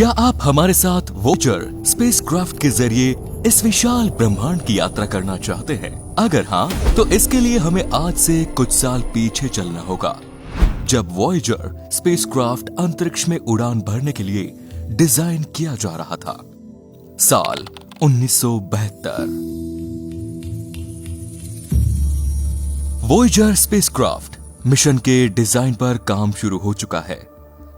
क्या आप हमारे साथ वॉयेजर स्पेसक्राफ्ट के जरिए इस विशाल ब्रह्मांड की यात्रा करना चाहते हैं? अगर हाँ, तो इसके लिए हमें आज से कुछ साल पीछे चलना होगा, जब वॉयेजर स्पेसक्राफ्ट अंतरिक्ष में उड़ान भरने के लिए डिजाइन किया जा रहा था। साल 1972। वॉयेजर स्पेसक्राफ्ट मिशन के डिजाइन पर काम शुरू हो चुका है।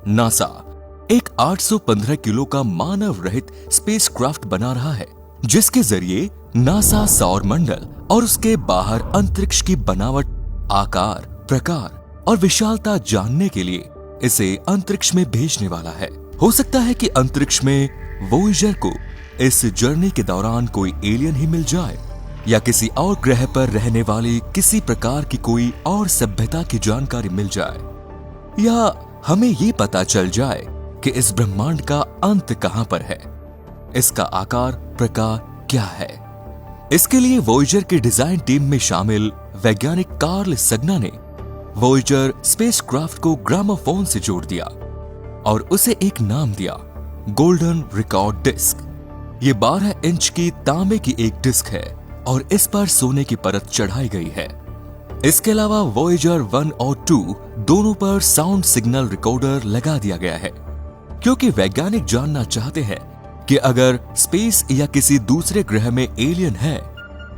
नासा एक 815 किलो का मानव रहित स्पेसक्राफ्ट बना रहा है, जिसके जरिए नासा सौर मंडल और उसके बाहर अंतरिक्ष की बनावट, आकार, प्रकार और विशालता जानने के लिए इसे अंतरिक्ष में भेजने वाला है। हो सकता है कि अंतरिक्ष में वॉयेजर को इस जर्नी के दौरान कोई एलियन ही मिल जाए, या किसी और ग्रह पर रहने वाली किसी प्रकार की कोई और सभ्यता की जानकारी मिल जाए, या हमें ये पता चल जाए कि इस ब्रह्मांड का अंत कहां पर है, इसका आकार, प्रकार क्या है। इसके लिए वॉयेजर की डिजाइन टीम में शामिल वैज्ञानिक कार्ल सगना ने वॉयेजर स्पेसक्राफ्ट को ग्रामोफोन से जोड़ दिया और उसे एक नाम दिया, गोल्डन रिकॉर्ड डिस्क। ये 12 इंच की तांबे की एक डिस्क है और इस पर सोने की परत चढ़ाई गई है। इसके अलावा वॉयेजर 1 और 2 दोनों पर साउंड सिग्नल रिकॉर्डर लगा दिया गया है, क्योंकि वैज्ञानिक जानना चाहते हैं कि अगर स्पेस या किसी दूसरे ग्रह में एलियन है,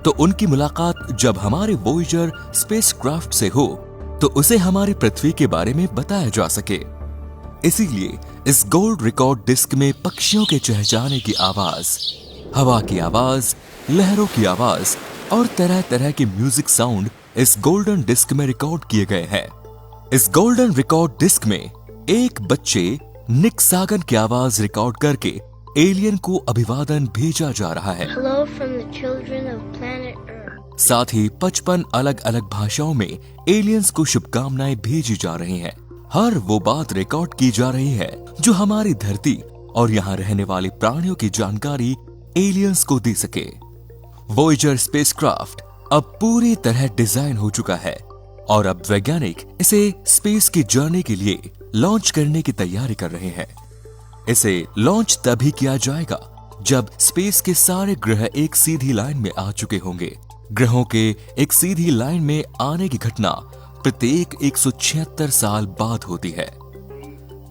तो उनकी मुलाकात जब हमारे वॉयेजर स्पेसक्राफ्ट से हो तो उसे हमारी पृथ्वी के बारे में बताया जा सके। इसीलिए इस गोल्ड रिकॉर्ड डिस्क में पक्षियों के चहचहाने की आवाज, हवा की आवाज, लहरों की आवाज और तरह तरह के म्यूजिक साउंड इस गोल्डन डिस्क में रिकॉर्ड किए गए हैं। इस गोल्डन रिकॉर्ड डिस्क में एक बच्चे निक सागन की आवाज रिकॉर्ड करके एलियन को अभिवादन भेजा जा रहा है। Hello from the children of planet Earth. साथ ही 55 अलग अलग भाषाओं में एलियंस को शुभकामनाएं भेजी जा रही हैं। हर वो बात रिकॉर्ड की जा रही है जो हमारी धरती और यहाँ रहने वाले प्राणियों की जानकारी एलियंस को दे सके। वॉयेजर स्पेसक्राफ्ट अब पूरी तरह डिजाइन हो चुका है और अब वैज्ञानिक इसे स्पेस की जर्नी के लिए लॉन्च करने की तैयारी कर रहे हैं। इसे लॉन्च तभी किया जाएगा जब स्पेस के सारे ग्रह एक सीधी लाइन में आ चुके होंगे। ग्रहों के एक सीधी लाइन में आने की घटना प्रत्येक 176 साल बाद होती है।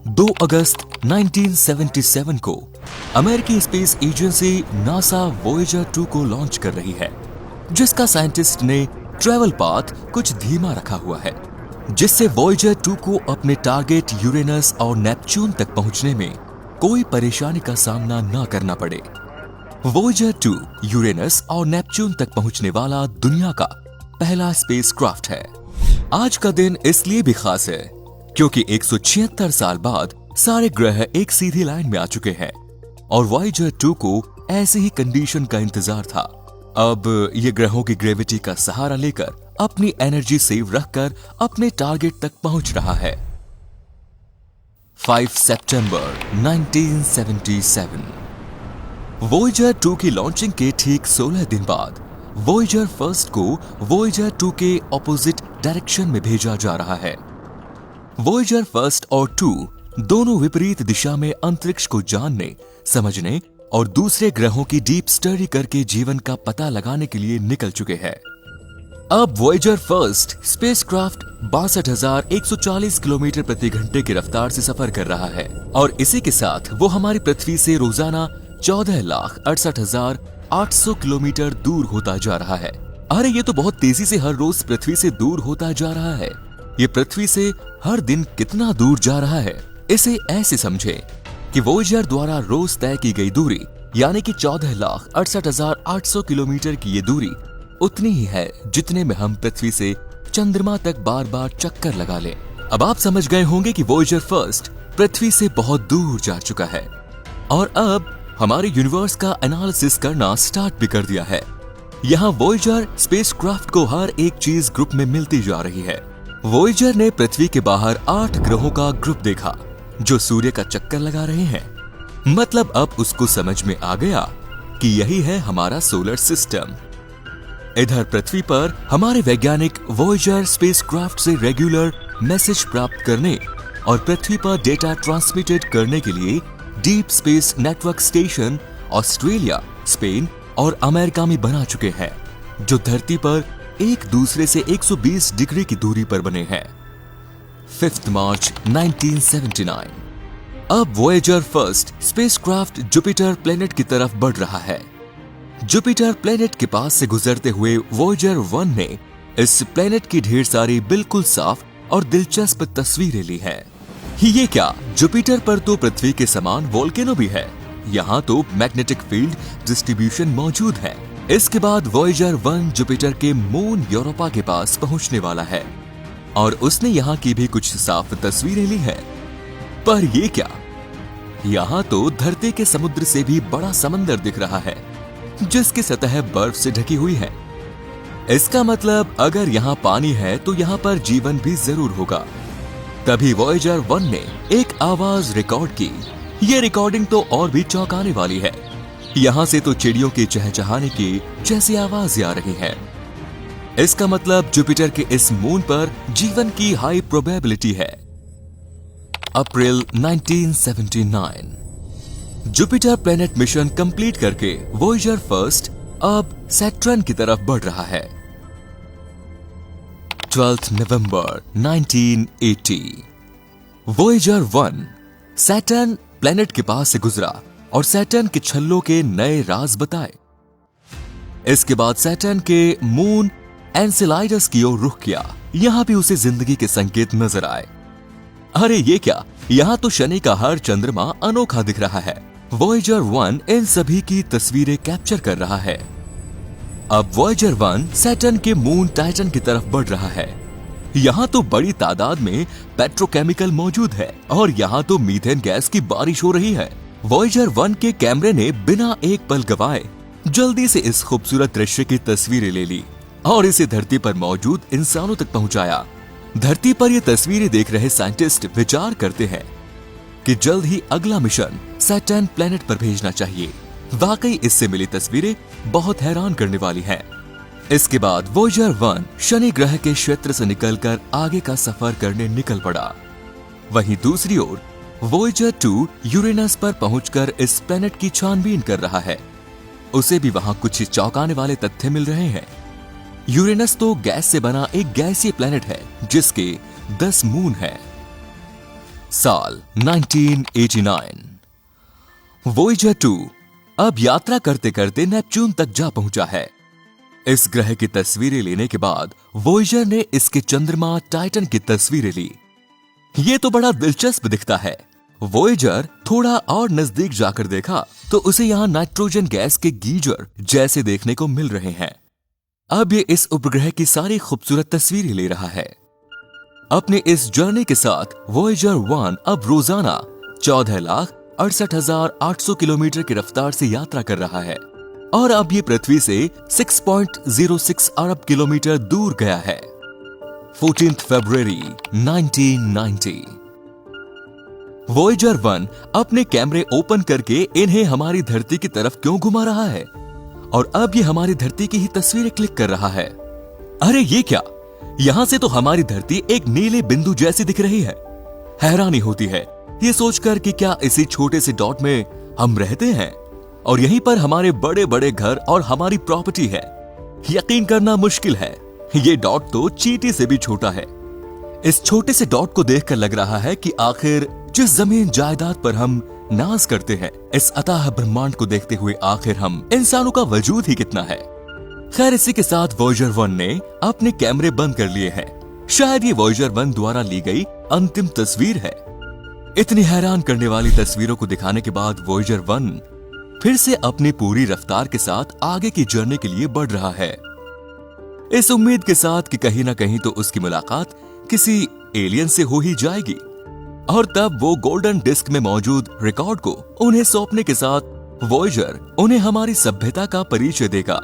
2 अगस्त 1977 को अमेरिकी स्पेस एजेंसी नासा वॉयेजर 2 को लॉन्च कर रही है, जिसका साइंटिस्ट ने ट्रेवल पाथ कुछ धीमा रखा हुआ है, जिससे वॉयेजर 2 को अपने टारगेट यूरेनस और नेपच्यून तक पहुंचने में कोई परेशानी का सामना न करना पड़े। वॉयेजर 2 यूरेनस और नेपच्यून तक पहुंचने वाला दुनिया का पहला स्पेसक्राफ्ट है। आज का दिन इसलिए भी खास है क्योंकि 176 साल बाद सारे ग्रह एक सीधी लाइन में आ चुके हैं और वॉयेजर 2 को ऐसी ही कंडीशन का इंतजार था। अब ये ग्रहों की ग्रेविटी का सहारा लेकर अपनी एनर्जी सेव रखकर अपने टारगेट तक पहुंच रहा है। 5 सितंबर 1977। वॉयेजर 2 की लॉन्चिंग के ठीक 16 दिन बाद वॉयेजर फर्स्ट को वॉयेजर 2 के ऑपोजिट डायरेक्शन में भेजा जा रहा है। वॉयेजर फर्स्ट और 2 दोनों विपरीत दिशा में अंतरिक्ष को जानने, समझने और दूसरे ग्रहों की डीप स्टडी करके जीवन का पता लगाने के लिए निकल चुके हैं। अब वॉयेजर फर्स्ट स्पेसक्राफ्ट 62,140 किलोमीटर प्रति घंटे की रफ्तार से सफर कर रहा है और इसी के साथ वो हमारी पृथ्वी से रोजाना 14,68,800 किलोमीटर दूर होता जा रहा है। अरे ये तो बहुत तेजी से हर रोज पृथ्वी से दूर होता जा रहा है। ये पृथ्वी से हर दिन कितना दूर जा रहा है, इसे ऐसे समझें कि वॉयेजर द्वारा रोज तय की गई दूरी यानी कि 14,68,800 किलोमीटर की ये दूरी उतनी ही है जितने में हम पृथ्वी से चंद्रमा तक बार बार चक्कर लगा लें। अब आप समझ गए होंगे कि वॉयेजर फर्स्ट पृथ्वी से बहुत दूर जा चुका है और अब हमारे यूनिवर्स का एनालिसिस करना स्टार्ट भी कर दिया है। यहाँ वॉयेजर स्पेसक्राफ्ट को हर एक चीज ग्रुप में मिलती जा रही है। वॉयेजर ने पृथ्वी के बाहर 8 ग्रहों का ग्रुप देखा जो सूर्य का चक्कर लगा रहे हैं। मतलब अब उसको समझ में आ गया कि यही है हमारा सोलर सिस्टम। इधर पृथ्वी पर हमारे वैज्ञानिक वॉयेजर स्पेसक्राफ्ट से रेगुलर मैसेज प्राप्त करने और पृथ्वी पर डेटा ट्रांसमिटेड करने के लिए deep space network station Australia, Spain और अमेरिका में बना चुके हैं, जो धरती पर एक दूसरे से 120 डिग्री की दूरी पर बने हैं। 5 मार्च 1979। अब Voyager first spacecraft Jupiter planet की तरफ बढ़ रहा है। जुपिटर प्लेनेट के पास से गुजरते हुए वॉयेजर 1 ने इस प्लेनेट की ढेर सारी बिल्कुल साफ और दिलचस्प तस्वीरें ली हैं। ये क्या, जुपिटर पर तो पृथ्वी के समान वोल्केनो भी है। यहाँ तो मैग्नेटिक फील्ड डिस्ट्रीब्यूशन मौजूद है। इसके बाद वॉयेजर 1 जुपिटर के मून यूरोपा के पास पहुंचने वाला है और उसने यहाँ की भी कुछ साफ तस्वीरें ली है। पर ये क्या, यहाँ तो धरती के समुद्र से भी बड़ा समंदर दिख रहा है, जिसकी सतह बर्फ से ढकी हुई है। इसका मतलब अगर यहाँ पानी है तो यहाँ पर जीवन भी जरूर होगा। तभी वॉयेजर 1 ने एक आवाज रिकॉर्ड की। ये रिकॉर्डिंग तो और भी चौंकाने वाली है। यहाँ से तो चिड़ियों के चहचहाने की जैसी आवाजें आ रही हैं। इसका मतलब जुपिटर के इस मून पर जीवन की हाई प्रोबेबिलिटी है। अप्रैल 1979। जुपिटर प्लेनेट मिशन कंप्लीट करके वॉयेजर फर्स्ट अब सैटर्न की तरफ बढ़ रहा है। 12 नवंबर 1980। वॉयेजर 1 सैटर्न प्लेनेट के पास से गुजरा और सैटर्न के छल्लों के नए राज बताए। इसके बाद सैटर्न के मून एनसेलाइडस की ओर रुख किया। यहां भी उसे जिंदगी के संकेत नजर आए। अरे ये क्या, यहां तो शनि का हर चंद्रमा अनोखा दिख रहा है। वॉयेजर 1 इन सभी की तस्वीरें कैप्चर कर रहा है। अब वॉयेजर 1 सैटर्न के मून टाइटन की तरफ बढ़ रहा है। यहाँ तो बड़ी तादाद में पेट्रोकेमिकल मौजूद है और यहाँ तो मीथेन गैस की बारिश हो रही है। वॉयेजर 1 के कैमरे ने बिना एक पल गवाए जल्दी से इस खूबसूरत दृश्य की तस्वीरें ले ली और इसे धरती पर मौजूद इंसानों तक पहुंचाया। धरती पर ये तस्वीरें देख रहे साइंटिस्ट विचार करते हैं कि जल्द ही अगला मिशन सैटर्न प्लेनेट पर भेजना चाहिए। वाकई इससे मिली तस्वीरें बहुत हैरान करने वाली हैं। इसके बाद वॉयेजर 1 शनि ग्रह के क्षेत्र से निकलकर आगे का सफर करने निकल पड़ा। वहीं दूसरी ओर वॉयेजर 2 यूरेनस पर पहुंचकर इस प्लेनेट की छानबीन कर रहा है। उसे भी वहां कुछ चौंकाने वाले तथ्य मिल रहे हैं। यूरेनस तो गैस से बना एक गैसीय प्लेनेट है जिसके 10 मून हैं। साल 1989। वॉयेजर 2 अब यात्रा करते करते नेपच्यून तक जा पहुंचा है। इस ग्रह की तस्वीरें लेने के बाद वॉयेजर ने इसके चंद्रमा टाइटन की तस्वीरें ली। ये तो बड़ा दिलचस्प दिखता है। वॉयेजर थोड़ा और नजदीक जाकर देखा तो उसे यहाँ नाइट्रोजन गैस के गीजर जैसे देखने को मिल रहे हैं। अब ये इस उपग्रह की सारी खूबसूरत तस्वीरें ले रहा है। अपने इस जर्नी के साथ वॉयेजर 1 अब रोजाना 14,68,800 किलोमीटर की रफ्तार से यात्रा कर रहा है और अब ये पृथ्वी से 6.06 अरब किलोमीटर दूर गया है। 14 फरवरी 1990। वॉयेजर 1 अपने कैमरे ओपन करके इन्हें हमारी धरती की तरफ क्यों घुमा रहा है और अब ये हमारी धरती की ही तस्वीरें क्लिक कर रहा है। अरे ये क्या, यहां से तो हमारी धरती एक नीले बिंदु जैसी दिख रही है। हैरानी होती है ये सोचकर कि क्या इसी छोटे से डॉट में हम रहते हैं और यहीं पर हमारे बड़े बड़े घर और हमारी प्रॉपर्टी है। यकीन करना मुश्किल है, ये डॉट तो चींटी से भी छोटा है। इस छोटे से डॉट को देखकर लग रहा है कि आखिर जिस जमीन जायदाद पर हम नाज करते हैं, इस अथाह ब्रह्मांड को देखते हुए आखिर हम इंसानों का वजूद ही कितना है। खैर इसी के साथ वॉयेजर 1 ने अपने कैमरे बंद कर लिए हैं। शायद ये वॉयेजर 1 द्वारा ली गई अंतिम तस्वीर है। इतनी हैरान करने वाली तस्वीरों को दिखाने के बाद वॉयेजर 1 फिर से अपनी पूरी रफ्तार के साथ आगे की जर्नी के लिए बढ़ रहा है, इस उम्मीद के साथ कि कहीं ना कहीं तो उसकी मुलाकात किसी एलियन से हो ही जाएगी और तब वो गोल्डन डिस्क में मौजूद रिकॉर्ड को उन्हें सौंपने के साथ वॉयेजर उन्हें हमारी सभ्यता का परिचय देगा।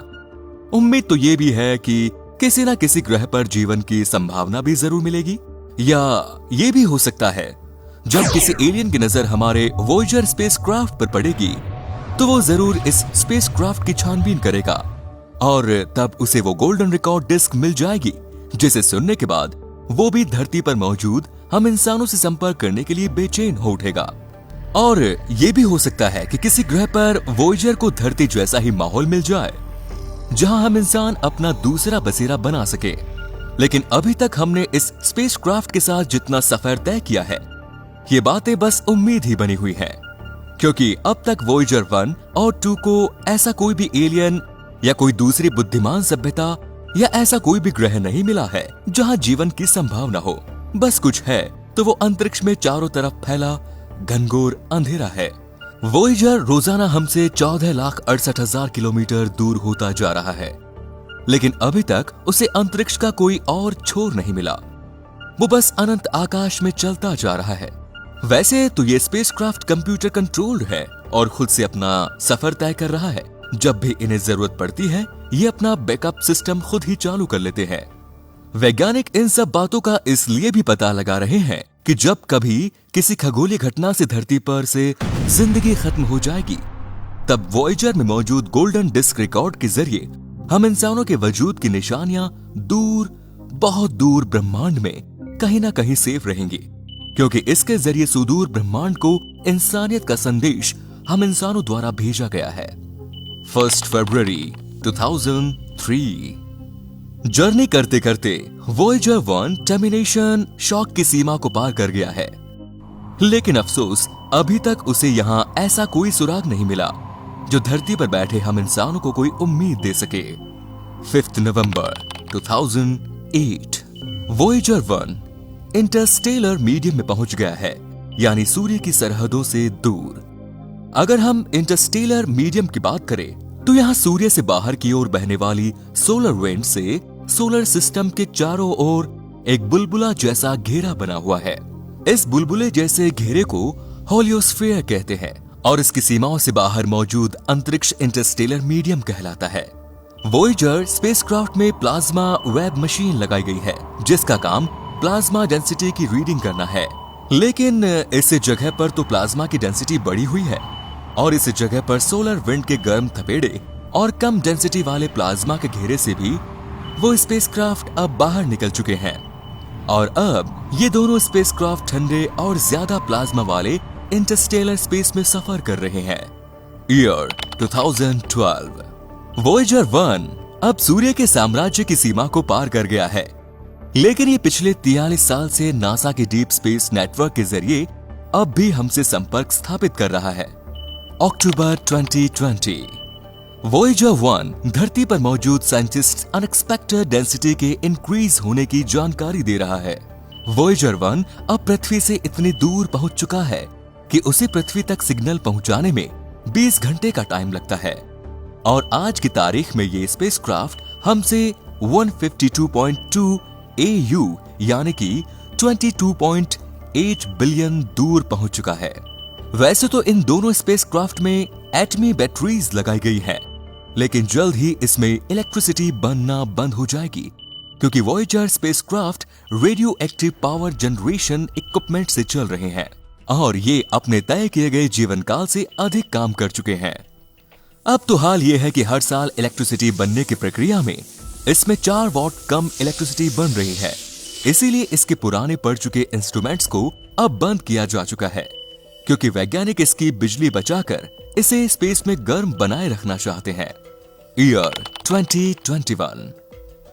उम्मीद तो ये भी है कि किसी न किसी ग्रह पर जीवन की संभावना भी जरूर मिलेगी, या ये भी हो सकता है जब किसी एलियन की नजर हमारे वॉयेजर स्पेसक्राफ्ट पर पड़ेगी तो वो जरूर इस स्पेसक्राफ्ट की छानबीन करेगा और तब उसे वो गोल्डन रिकॉर्ड डिस्क मिल जाएगी, जिसे सुनने के बाद वो भी धरती पर मौजूद हम इंसानों से संपर्क करने के लिए बेचैन हो उठेगा। और ये भी हो सकता है कि किसी ग्रह पर वॉयेजर को धरती जैसा ही माहौल मिल जाए जहां हम इंसान अपना दूसरा बसेरा बना सके। लेकिन अभी तक हमने इस स्पेसक्राफ्ट के साथ जितना सफर तय किया है, ये बातें बस उम्मीद ही बनी हुई हैं, क्योंकि अब तक वॉयेजर 1 और 2 को ऐसा कोई भी एलियन या कोई दूसरी बुद्धिमान सभ्यता या ऐसा कोई भी ग्रह नहीं मिला है जहां जीवन की संभावना हो। बस कुछ है तो वो अंतरिक्ष में चारों तरफ फैला घनघोर अंधेरा है। वॉयेजर रोजाना हमसे 14,68,000 किलोमीटर दूर होता जा रहा है, लेकिन अभी तक उसे अंतरिक्ष का कोई और छोर नहीं मिला। वो बस अनंत आकाश में चलता जा रहा है। वैसे तो ये स्पेसक्राफ्ट कंप्यूटर कंट्रोल्ड है और खुद से अपना सफर तय कर रहा है। जब भी इन्हें जरूरत पड़ती है, ये अपना बैकअप सिस्टम खुद ही चालू कर लेते हैं। वैज्ञानिक इन सब बातों का इसलिए भी पता लगा रहे हैं कि जब कभी किसी खगोलीय घटना से धरती पर से जिंदगी खत्म हो जाएगी, तब वॉयेजर में मौजूद गोल्डन डिस्क रिकॉर्ड के जरिए हम इंसानों के वजूद की निशानियां दूर, बहुत दूर ब्रह्मांड में कहीं ना कहीं सेफ रहेंगी, क्योंकि इसके जरिए सुदूर ब्रह्मांड को इंसानियत का संदेश हम इंसानों द्वारा भेजा गया है। 1 फरवरी 2003। जर्नी करते करते वॉयेजर 1 टर्मिनेशन शॉक की सीमा को पार कर गया है, लेकिन अफसोस अभी तक उसे यहाँ ऐसा कोई सुराग नहीं मिला जो धरती पर बैठे हम इंसानों को कोई उम्मीद दे सके। 5 नवंबर 2008। वॉयेजर 1 इंटरस्टेलर मीडियम में पहुंच गया है, यानी सूर्य की सरहदों से दूर। अगर हम इंटरस्टेलर मीडियम की बात करें तो यहाँ सूर्य से बाहर की ओर बहने वाली सोलर विंड से सोलर सिस्टम के चारों ओर एक बुलबुला जैसा घेरा बना हुआ है। इस बुलबुले जैसे घेरे को होलियोस्फीयर कहते हैं और इसकी सीमाओं से बाहर मौजूद अंतरिक्ष इंटरस्टेलर मीडियम कहलाता है। वॉयेजर स्पेसक्राफ्ट में प्लाज्मा वेब मशीन लगाई गई है, जिसका काम प्लाज्मा डेंसिटी की रीडिंग करना है। लेकिन इस जगह पर तो प्लाज्मा की डेंसिटी बढ़ी हुई है और इस जगह पर सोलर विंड के गर्म थपेड़े और कम डेंसिटी वाले प्लाज्मा के घेरे से भी वो स्पेसक्राफ्ट अब बाहर निकल चुके हैं और अब ये दोनों स्पेसक्राफ्ट ठंडे और ज्यादा प्लाज्मा वाले इंटरस्टेलर स्पेस में सफर कर रहे हैं। ईयर 2012। वॉयेजर 1 अब सूर्य के साम्राज्य की सीमा को पार कर गया है, लेकिन ये पिछले 43 साल से नासा के डीप स्पेस नेटवर्क के जरिए अब भी हमसे संपर्क स्थापित कर रहा है। अक्टूबर 2020। वॉयेजर 1 धरती पर मौजूद साइंटिस्ट अनएक्सपेक्टेड डेंसिटी के इंक्रीज होने की जानकारी दे रहा है। वॉयेजर 1 अब पृथ्वी से इतनी दूर पहुंच चुका है कि उसे पृथ्वी तक सिग्नल पहुंचाने में 20 घंटे का टाइम लगता है और आज की तारीख में ये स्पेसक्राफ्ट हमसे 152.2 AU यानी कि 22.8 बिलियन दूर पहुंच चुका है। वैसे तो इन दोनों स्पेसक्राफ्ट में एटमी बैटरीज लगाई गई हैं, लेकिन जल्द ही इसमें इलेक्ट्रिसिटी बनना बंद हो जाएगी, क्योंकि Voyager spacecraft radio active power generation equipment से चल रहे हैं और ये अपने तय किए गए जीवन काल से अधिक काम कर चुके हैं। अब तो हाल ये है कि हर साल इलेक्ट्रिसिटी बनने की प्रक्रिया में इसमें 4 वॉट कम इलेक्ट्रिसिटी बन रही है, इसीलिए इसके पुराने पड़ चुके इंस्ट्रूमेंट्स को अब बंद किया जा चुका है, क्योंकि वैज्ञानिक इसकी बिजली बचाकर इसे स्पेस में गर्म बनाए रखना चाहते हैं। ईयर 2021।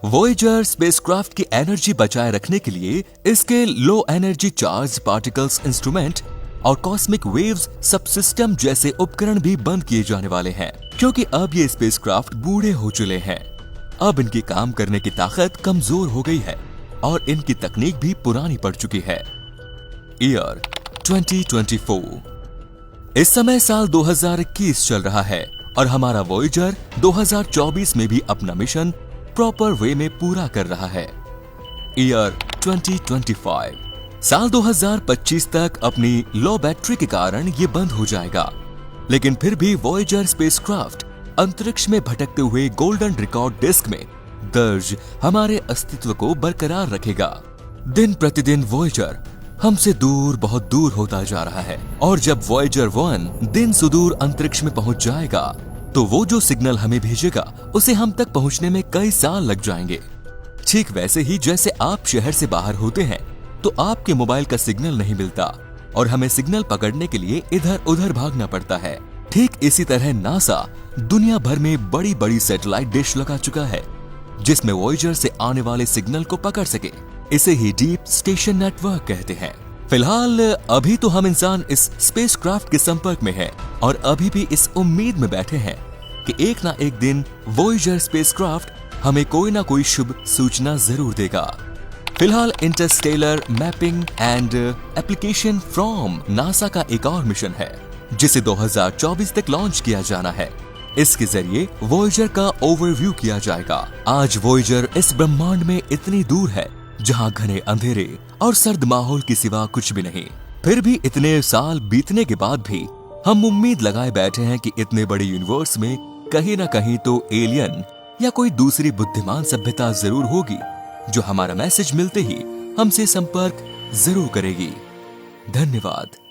वॉयेजर स्पेसक्राफ्ट की एनर्जी बचाए रखने के लिए इसके low energy charge particles instrument और कॉस्मिक वेव्स सबसिस्टम जैसे उपकरण भी बंद किए जाने वाले हैं, क्योंकि अब ये स्पेसक्राफ्ट बूढ़े हो चुके हैं। अब इनकी काम करने की ताकत कमजोर हो गई है और इनकी तकनीक भी पुरानी पड़ चुकी है। ईयर 2024। इस समय साल 2021 चल रहा है और हमारा वॉयेजर 2024 में भी अपना मिशन प्रॉपर वे में पूरा कर रहा है। ईयर 2025। साल 2025 तक अपनी लो बैटरी के कारण ये बंद हो जाएगा, लेकिन फिर भी वॉयेजर स्पेसक्राफ्ट अंतरिक्ष में भटकते हुए गोल्डन रिकॉर्ड डिस्क में दर्ज हमारे अस्तित्व को बरकरार रखेगा। दिन प्रतिदिन वॉयेजर हमसे दूर, बहुत दूर होता जा रहा है और जब वॉयेजर 1 दिन सुदूर अंतरिक्ष में पहुंच जाएगा तो वो जो सिग्नल हमें भेजेगा उसे हम तक पहुंचने में कई साल लग जाएंगे। ठीक वैसे ही जैसे आप शहर से बाहर होते हैं तो आपके मोबाइल का सिग्नल नहीं मिलता और हमें सिग्नल पकड़ने के लिए इधर उधर भागना पड़ता है। ठीक इसी तरह नासा दुनिया भर में बड़ी बड़ी सैटेलाइट डिश लगा चुका है जिसमें वॉयेजर से आने वाले सिग्नल को पकड़ सके। इसे ही डीप स्टेशन नेटवर्क कहते हैं। फिलहाल अभी तो हम इंसान इस स्पेसक्राफ्ट के संपर्क में हैं और अभी भी इस उम्मीद में बैठे हैं कि एक ना एक दिन वॉयेजर स्पेसक्राफ्ट हमें कोई ना कोई शुभ सूचना जरूर देगा। फिलहाल Interstellar mapping and application from NASA का एक और मिशन है जिसे 2024 तक लॉन्च किया जाना है। इसके जरिए वॉयेजर का ओवरव्यू किया जाएगा। आज वॉयेजर इस ब्रह्मांड में इतनी दूर है जहां घने अंधेरे और सर्द माहौल के सिवा कुछ भी नहीं। फिर भी इतने साल बीतने के बाद भी हम उम्मीद लगाए बैठे हैं कि इतने बड़े यूनिवर्स में कहीं ना कहीं तो एलियन या कोई दूसरी बुद्धिमान सभ्यता जरूर होगी जो हमारा मैसेज मिलते ही हमसे संपर्क जरूर करेगी। धन्यवाद।